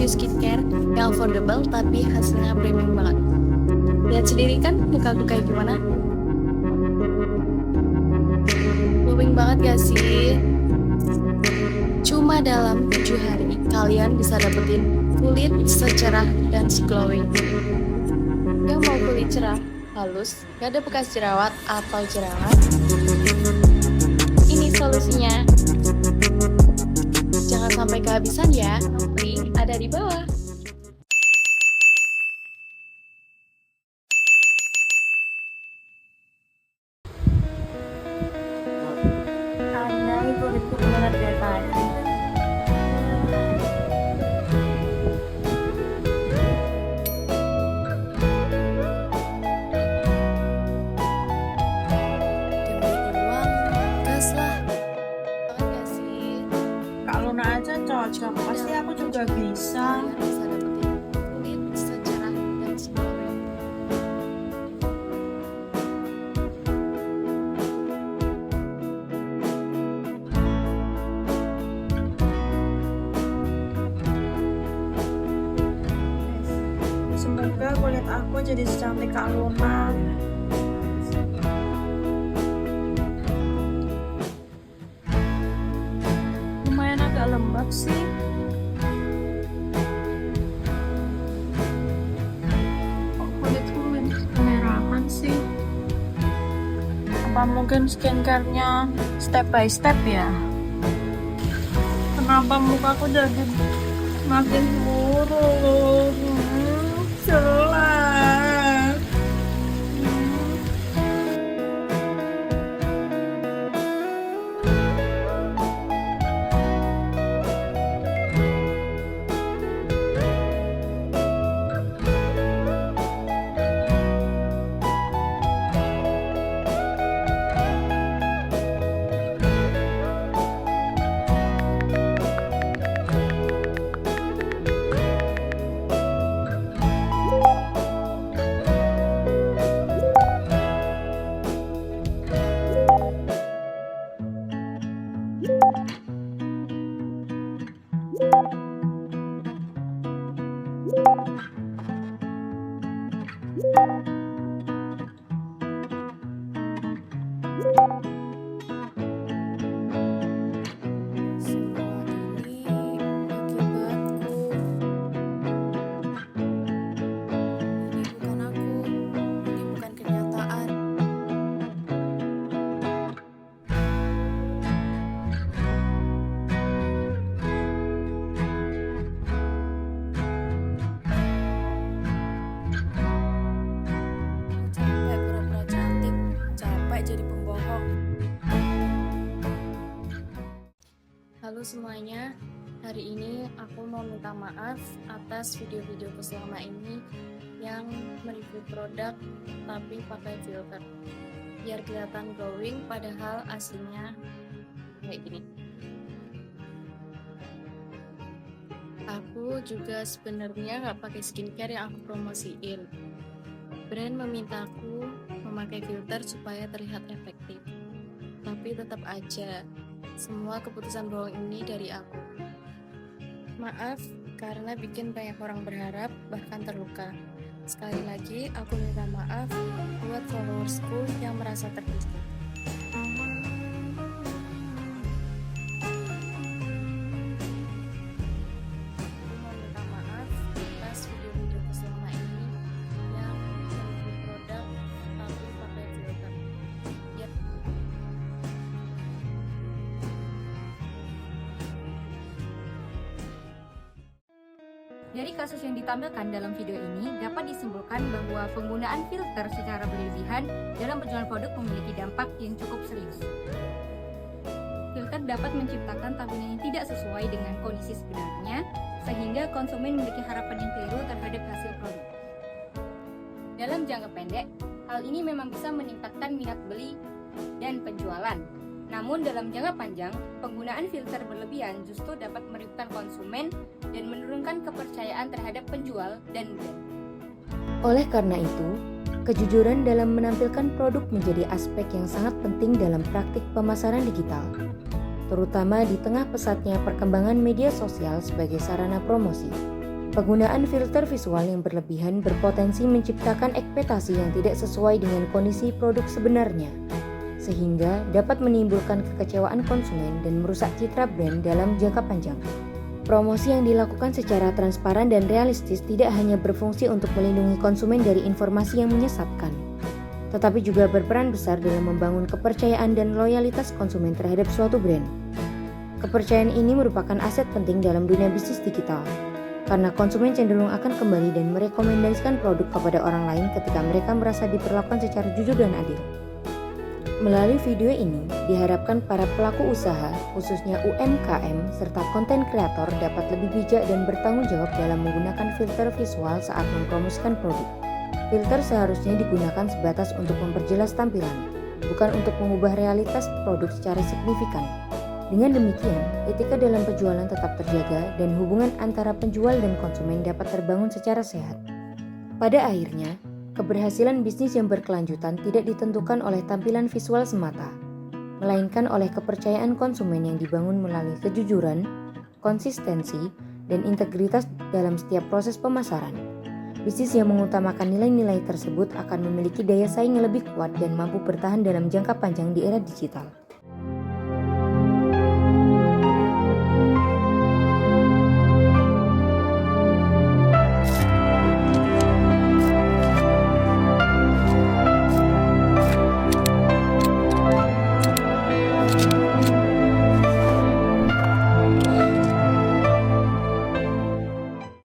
review skincare yang affordable tapi hasilnya premium banget. Lihat sendiri kan mukaku kayak gimana? Glowing banget gak sih? Cuma dalam 7 hari kalian bisa dapetin kulit secerah dan glowing. Yang mau kulit cerah, halus, gak ada bekas jerawat atau jerawat, ini solusinya. Jangan sampai kehabisan ya, link ada di bawah. Andai kulitku beneran kayak tadi. Demi uang, gas lah. Banget gak sih? Kalau Luna aja cocok, pasti aku juga bisa. Kalian bisa dapetin kulit secerah dan glowing. Semoga kulit aku jadi secantik Kak Luna. Lumayan agak lembab sih. Kok kulitku kemerahan sih? Apa mungkin skincare-nya step by step ya? Kenapa mukaku jadi makin buruk? Jelas. Semua ini akibatku. Ini bukan aku, ini bukan kenyataan. Capek pura-pura cantik, capek jadi pembohong. Halo semuanya, hari ini aku mau minta maaf atas video-videoku selama ini yang mereview produk tapi pakai filter biar kelihatan glowing padahal aslinya kayak gini. Aku juga sebenarnya nggak pakai skincare yang aku promosiin. Brand memintaku memakai filter supaya terlihat efektif, tapi tetap aja semua keputusan bohong ini dari aku. Maaf karena bikin banyak orang berharap bahkan terluka. Sekali lagi aku minta maaf buat followersku yang merasa tersinggung. Aku mau minta maaf atas video-videoku selama ini yang mereview produk tapi pakai filter. Ya, Dari kasus yang ditampilkan dalam video ini, dapat disimpulkan bahwa penggunaan filter secara berlebihan dalam penjualan produk memiliki dampak yang cukup serius. Filter dapat menciptakan tampilan yang tidak sesuai dengan kondisi sebenarnya, sehingga konsumen memiliki harapan yang keliru terhadap hasil produk. Dalam jangka pendek, hal ini memang bisa meningkatkan minat beli dan penjualan. Namun dalam jangka panjang, penggunaan filter berlebihan justru dapat merugikan konsumen dan menurunkan kepercayaan terhadap penjual dan brand. Oleh karena itu, kejujuran dalam menampilkan produk menjadi aspek yang sangat penting dalam praktik pemasaran digital, terutama di tengah pesatnya perkembangan media sosial sebagai sarana promosi. Penggunaan filter visual yang berlebihan berpotensi menciptakan ekspektasi yang tidak sesuai dengan kondisi produk sebenarnya, sehingga dapat menimbulkan kekecewaan konsumen dan merusak citra brand dalam jangka panjang. Promosi yang dilakukan secara transparan dan realistis tidak hanya berfungsi untuk melindungi konsumen dari informasi yang menyesatkan, tetapi juga berperan besar dalam membangun kepercayaan dan loyalitas konsumen terhadap suatu brand. Kepercayaan ini merupakan aset penting dalam dunia bisnis digital, karena konsumen cenderung akan kembali dan merekomendasikan produk kepada orang lain ketika mereka merasa diperlakukan secara jujur dan adil. Melalui video ini, diharapkan para pelaku usaha, khususnya UMKM, serta konten kreator dapat lebih bijak dan bertanggung jawab dalam menggunakan filter visual saat mempromosikan produk. Filter seharusnya digunakan sebatas untuk memperjelas tampilan, bukan untuk mengubah realitas produk secara signifikan. Dengan demikian, etika dalam penjualan tetap terjaga dan hubungan antara penjual dan konsumen dapat terbangun secara sehat. Pada akhirnya, keberhasilan bisnis yang berkelanjutan tidak ditentukan oleh tampilan visual semata, melainkan oleh kepercayaan konsumen yang dibangun melalui kejujuran, konsistensi, dan integritas dalam setiap proses pemasaran. Bisnis yang mengutamakan nilai-nilai tersebut akan memiliki daya saing yang lebih kuat dan mampu bertahan dalam jangka panjang di era digital.